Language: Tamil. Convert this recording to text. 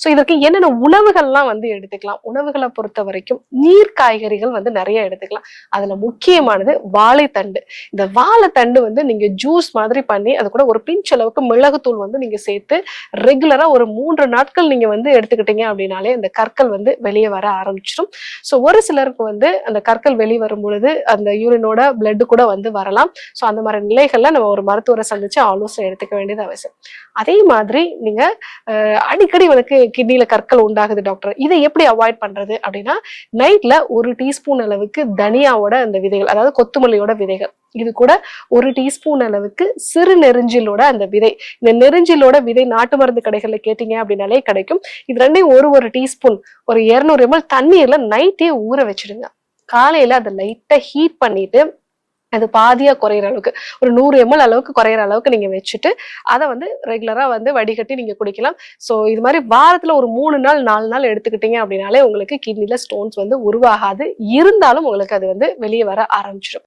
ஸோ இதற்கு என்னென்ன உணவுகள்லாம் வந்து எடுத்துக்கலாம்? உணவுகளை பொறுத்த வரைக்கும் நீர் காய்கறிகள் வந்து நிறைய எடுத்துக்கலாம். அதுல முக்கியமானது வாழைத்தண்டு. இந்த வாழைத்தண்டு வந்து நீங்க ஜூஸ் மாதிரி பண்ணி அது கூட ஒரு பிஞ்ச் அளவுக்கு மிளகுத்தூள் வந்து நீங்க சேர்த்து ரெகுலரா ஒரு 3 நாட்கள் நீங்க வந்து எடுத்துக்கிட்டீங்க அப்படின்னாலே இந்த கற்கள் வந்து வெளியே வர ஆரம்பிச்சிடும். ஸோ ஒரு சிலருக்கு வந்து அந்த கற்கள் வெளியே வரும் பொழுது அந்த யூரினோட பிளட் கூட வந்து வரலாம். ஸோ அந்த மாதிரி நிலைகள்ல நம்ம ஒரு மருத்துவரை சந்திச்சு ஆலோசனை எடுத்துக்க வேண்டியது அவசியம். அதே மாதிரி நீங்க அடிக்கடி வந்து கிட்னில கற்கள் உண்டாகுது டாக்டர், இதை எப்படி அவாய்ட் பண்றது அப்படின்னா, நைட்ல 1 டீஸ்பூன் அளவுக்கு தனியாவோட அந்த விதைகள், அதாவது கொத்துமல்லியோட விதைகள், இது கூட 1 டீஸ்பூன் அளவுக்கு சிறு நெருஞ்சிலோட அந்த விதை, இந்த நெருஞ்சிலோட விதை நாட்டு மருந்து கடைகள்ல கேட்டீங்க அப்படின்னாலே கிடைக்கும். இது ரெண்டையும் ஒரு டீஸ்பூன் ஒரு 200 ml தண்ணீர்ல நைட்டே ஊற வச்சிடுங்க. காலையில அதை லைட்டா ஹீட் பண்ணிட்டு அது பாதியா குறையிற அளவுக்கு ஒரு 100 ml அளவுக்கு குறையிற அளவுக்கு நீங்க வச்சுட்டு அதை வந்து ரெகுலரா வந்து வடிகட்டி நீங்க குடிக்கலாம். ஸோ இது மாதிரி வாரத்துல ஒரு 3 நாள் 4 நாள் எடுத்துக்கிட்டீங்க அப்படின்னாலே உங்களுக்கு கிட்னில ஸ்டோன்ஸ் வந்து உருவாகாது. இருந்தாலும் உங்களுக்கு அது வந்து வெளியே வர ஆரம்பிச்சிடும்.